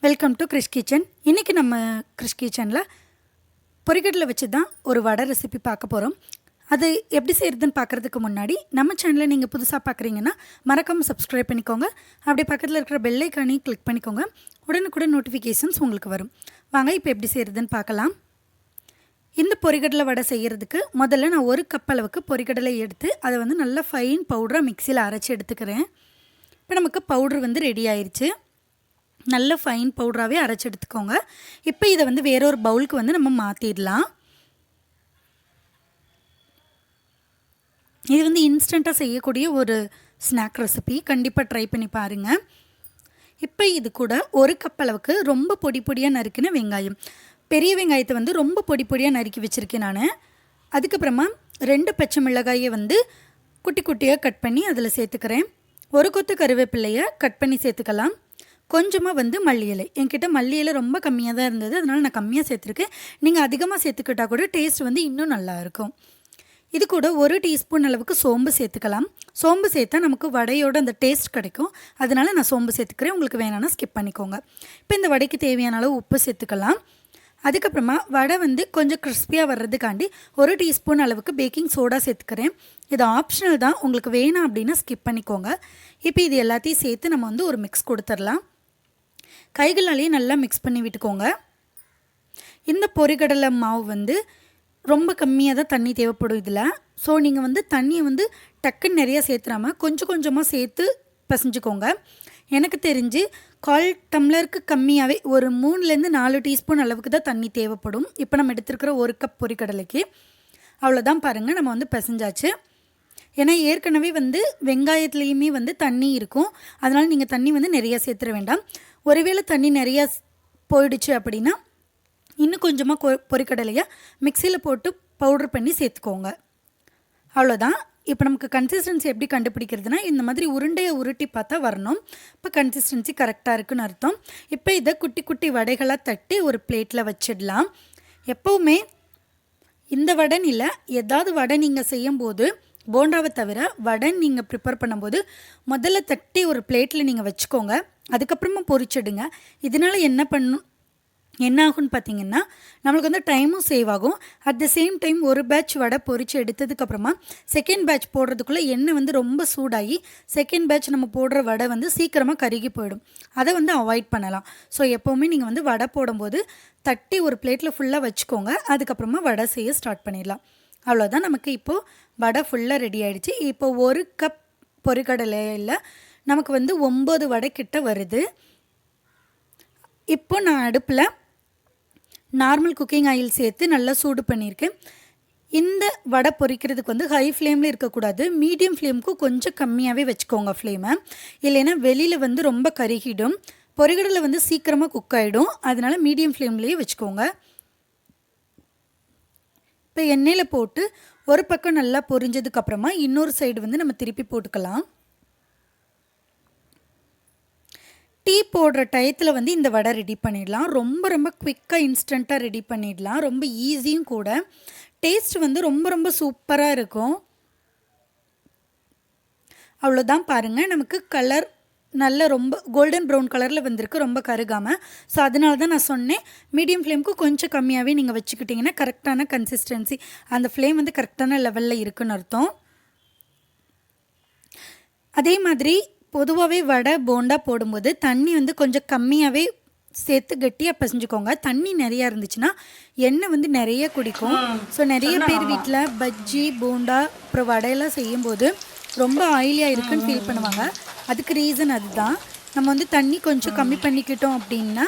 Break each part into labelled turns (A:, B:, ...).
A: Welcome to Krish kitchen. இன்றைக்கி நம்ம கிறிஷ் கிச்சனில் பொரிகடலை வச்சு தான் ஒரு வடை ரெசிபி பார்க்க போகிறோம். அது எப்படி செய்கிறதுன்னு பார்க்குறதுக்கு முன்னாடி நம்ம சேனலை நீங்கள் புதுசாக பார்க்குறீங்கன்னா மறக்காமல் சப்ஸ்கிரைப் பண்ணிக்கோங்க. அப்படியே பக்கத்தில் இருக்கிற பெல் ஐக்கானையும் கிளிக் பண்ணிக்கோங்க. உடனுக்குடன் நோட்டிஃபிகேஷன்ஸ் உங்களுக்கு வரும். வாங்க இப்போ எப்படி செய்கிறதுன்னு பார்க்கலாம். இந்த பொரிகடலை வடை செய்கிறதுக்கு முதல்ல நான் 1 கப் அளவுக்கு பொரிகடலை எடுத்து அதை நல்லா ஃபைன் பவுடராக மிக்சியில் அரைச்சி எடுத்துக்கிறேன். இப்போ நமக்கு பவுட்ரு ரெடி ஆயிடுச்சு. நல்ல ஃபைன் பவுடராகவே அரைச்சி எடுத்துக்கோங்க. இப்போ இதை வேறொரு பவுலுக்கு நம்ம மாற்றிடலாம். இது இன்ஸ்டண்ட்டாக செய்யக்கூடிய ஒரு ஸ்நாக் ரெசிபி. கண்டிப்பாக ட்ரை பண்ணி பாருங்கள். இப்போ இது கூட 1 கப் அளவுக்கு ரொம்ப பொடி பொடியாக நறுக்கின வெங்காயம், பெரிய வெங்காயத்தை ரொம்ப பொடி பொடியாக நறுக்கி வச்சுருக்கேன் நான். அதுக்கப்புறமா 2 பச்சை மிளகாயை குட்டி குட்டியாக கட் பண்ணி அதில் சேர்த்துக்கிறேன். 1 கொத்து கருவேப்பிலையை கட் பண்ணி சேர்த்துக்கலாம். கொஞ்சமாக மல்லி இலை, என்கிட்ட மல்லி இலை ரொம்ப கம்மியாக தான் இருந்தது, அதனால் நான் கம்மியாக சேர்த்துருக்கேன். நீங்கள் அதிகமாக சேர்த்துக்கிட்டால் கூட டேஸ்ட் இன்னும் நல்லாயிருக்கும். இது கூட 1 டீஸ்பூன் அளவுக்கு சோம்பு சேர்த்துக்கலாம். சோம்பு சேர்த்தா நமக்கு வடையோட அந்த டேஸ்ட் கிடைக்கும், அதனால் நான் சோம்பு சேர்த்துக்கிறேன். உங்களுக்கு வேணான்னா ஸ்கிப் பண்ணிக்கோங்க. இப்போ இந்த வடைக்கு தேவையான அளவு உப்பு சேர்த்துக்கலாம். அதுக்கப்புறமா வடை கொஞ்சம் கிறிஸ்பியாக வர்றதுக்காண்டி 1 டீஸ்பூன் அளவுக்கு பேக்கிங் சோடா சேர்த்துக்கிறேன். இது ஆப்ஷனல் தான், உங்களுக்கு வேணாம் அப்படின்னா ஸ்கிப் பண்ணிக்கோங்க. இப்போ இது எல்லாத்தையும் சேர்த்து நம்ம ஒரு மிக்ஸ் கொடுத்துடலாம். கைகளாலேயே நல்லா மிக்ஸ் பண்ணி விட்டுக்கோங்க. இந்த பொரிகடலை மாவு ரொம்ப கம்மியாக தான் தண்ணி தேவைப்படும் இதில். ஸோ நீங்கள் தண்ணியை டக்குன்னு நிறையா சேர்த்துறாமல் கொஞ்சம் கொஞ்சமாக சேர்த்து பிசைஞ்சுக்கோங்க. எனக்கு தெரிஞ்சு 1/4 டம்ளருக்கு கம்மியாகவே ஒரு 3லேருந்து 4 டீஸ்பூன் அளவுக்கு தான் தண்ணி தேவைப்படும். இப்போ நம்ம எடுத்துருக்கிற 1 கப் பொரிகடலைக்கு அவ்வளோதான். பாருங்கள், நம்ம பிசைஞ்சாச்சு. ஏன்னா ஏற்கனவே வெங்காயத்துலேயுமே தண்ணி இருக்கும், அதனால் நீங்கள் தண்ணி நிறையா சேர்த்துட வேண்டாம். ஒருவேளை தண்ணி நிறையா போயிடுச்சு அப்படின்னா இன்னும் கொஞ்சமாக பொரிக்கடலையை மிக்சியில் போட்டு பவுட்ரு பண்ணி சேர்த்துக்கோங்க. அவ்வளோதான். இப்போ நமக்கு கன்சிஸ்டன்சி எப்படி கண்டுபிடிக்கிறதுனா, இந்த மாதிரி உருண்டையை உருட்டி பார்த்தா வரணும். இப்போ கன்சிஸ்டன்சி கரெக்டாக இருக்குன்னு அர்த்தம். இப்போ இதை குட்டி குட்டி வடைகளாக தட்டி ஒரு பிளேட்டில் வச்சிடலாம். எப்போவுமே இந்த வடைன்னு இல்லை, ஏதாவது வடை நீங்கள் செய்யும்போது போண்டாவை தவிர வடை நீங்கள் ப்ரிப்பேர் பண்ணும்போது முதல்ல தட்டி ஒரு பிளேட்டில் நீங்கள் வச்சுக்கோங்க. அதுக்கப்புறமா பொரிச்சிடுங்க. இதனால் என்ன ஆகும்னு பார்த்தீங்கன்னா, நம்மளுக்கு டைமும் சேவ் ஆகும். அட் த சேம் டைம் ஒரு பேட்ச் வடை பொரித்து எடுத்ததுக்கப்புறமா செகண்ட் பேட்ச் போடுறதுக்குள்ளே எண்ணெய் ரொம்ப சூடாகி செகண்ட் பேட்ச் நம்ம போடுற வடை சீக்கிரமாக கருகி போயிடும். அதை அவாய்ட் பண்ணலாம். ஸோ எப்போவுமே நீங்கள் வடை போடும்போது தட்டி ஒரு பிளேட்டில் ஃபுல்லாக வச்சுக்கோங்க. அதுக்கப்புறமா வடை செய்ய ஸ்டார்ட் பண்ணிடலாம். அவ்வளோதான். நமக்கு இப்போது வடை ஃபுல்லாக ரெடி ஆகிடுச்சு. இப்போ 1 கப் பொரிகடலையில் நமக்கு 9 வடை கிட்ட வருது. இப்போ நான் அடுப்பில் நார்மல் குக்கிங் ஆயில் சேர்த்து நல்லா சூடு பண்ணியிருக்கேன். இந்த வடை பொரிக்கிறதுக்கு ஹை ஃப்ளேமில் இருக்கக்கூடாது, மீடியம் ஃப்ளேமுக்கு கொஞ்சம் கம்மியாகவே வச்சுக்கோங்க ஃப்ளேமை. இல்லைன்னா வெளியில் ரொம்ப கருகிடும். பொரிகடலை சீக்கிரமாக குக் ஆகிடும், அதனால் மீடியம் ஃப்ளேம்லேயே வச்சுக்கோங்க. இப்போ எண்ணெயில் போட்டு ஒரு பக்கம் நல்லா பொரிஞ்சதுக்கப்புறமா இன்னொரு சைடு நம்ம திருப்பி போட்டுக்கலாம். டீ போடுற டயத்தில் இந்த வடை ரெடி பண்ணிடலாம். ரொம்ப ரொம்ப குவிக்காக இன்ஸ்டண்ட்டாக ரெடி பண்ணிடலாம். ரொம்ப ஈஸியும் கூட. டேஸ்ட் ரொம்ப ரொம்ப சூப்பராக இருக்கும். அவ்வளோதான். பாருங்கள், நமக்கு கலர் நல்ல ரொம்ப கோல்டன் ப்ரௌன் கலரில் வந்திருக்கு, ரொம்ப கருகாமல். ஸோ அதனால தான் நான் சொன்னேன், மீடியம் ஃப்ளேமுக்கு கொஞ்சம் கம்மியாகவே நீங்கள் வச்சுக்கிட்டிங்கன்னா கரெக்டான கன்சிஸ்டன்சி, அந்த ஃப்ளேம் கரெக்டான லெவலில் இருக்குன்னு அர்த்தம். அதே மாதிரி பொதுவாகவே வடை போண்டா போடும்போது தண்ணி கொஞ்சம் கம்மியாகவே சேர்த்து கட்டியாக பிசைஞ்சுக்கோங்க. தண்ணி நிறையா இருந்துச்சுன்னா எண்ணெய் நிறைய குடிக்கும். ஸோ நிறைய பேர் வீட்டில் பஜ்ஜி போண்டா அப்புறம் வடையெல்லாம் செய்யும்போது ரொம்ப ஆயிலியாக இருக்குன்னு ஃபீல் பண்ணுவாங்க. அதுக்கு ரீசன் அதுதான். நம்ம தண்ணி கொஞ்சம் கம்மி பண்ணிக்கிட்டோம் அப்படின்னா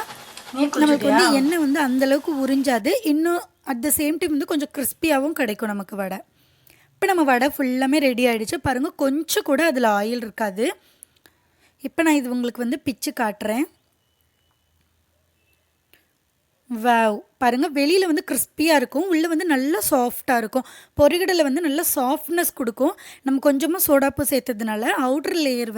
A: நம்மளுக்கு எண்ணெய் அந்தளவுக்கு உறிஞ்சாது. இன்னும் அட் த சேம் டைம் கொஞ்சம் கிறிஸ்பியாகவும் கிடைக்கும் நமக்கு வடை. இப்போ நம்ம வடை ஃபுல்லாமே ரெடி ஆகிடுச்சு. பாருங்கள், கொஞ்சம் கூட அதில் ஆயில் இருக்காது. இப்போ நான் இது உங்களுக்கு பிச்சு காட்டுறேன். வாவ், பாருங்கள், வெளியில் கிறிஸ்பியாக இருக்கும், உள்ளே நல்லா சாஃப்டாக இருக்கும். பொரிகடலை நல்லா சாஃப்ட்னஸ் கொடுக்கும். நம்ம கொஞ்சமாக சோடாப்பு சேர்த்ததுனால அவுட்டர் லேயர்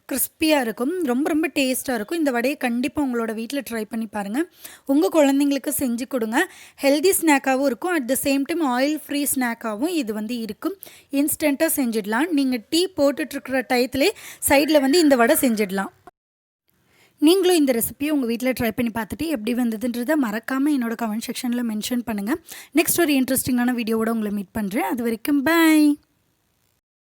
A: கிறிஸ்பியாக இருக்கும். ரொம்ப ரொம்ப டேஸ்ட்டாக இருக்கும். இந்த வடையை கண்டிப்பாக உங்களோட வீட்டில் ட்ரை பண்ணி பாருங்கள். உங்கள் குழந்தைங்களுக்கு செஞ்சு கொடுங்க. ஹெல்தி ஸ்நாக்காகவும் இருக்கும், at the same time oil free ஸ்நாக்காகவும் இது இருக்கும். இன்ஸ்டண்ட்டாக செஞ்சிடலாம். நீங்கள் டீ போட்டுட்ருக்கிற டயத்துலேயே சைடில் இந்த வடை செஞ்சிடலாம். நீங்களும் இந்த ரெசிபியை உங்கள் வீட்டில் ட்ரை பண்ணி பார்த்துட்டு எப்படி வந்ததுன்றதை மறக்காமல் என்னோட கமெண்ட் செக்ஷனில் மென்ஷன் பண்ணுங்கள். நெக்ஸ்ட் ஒரு இன்ட்ரெஸ்டிங்கான வீடியோவோட உங்களை மீட் பண்ணுறேன். அது வரைக்கும் பை.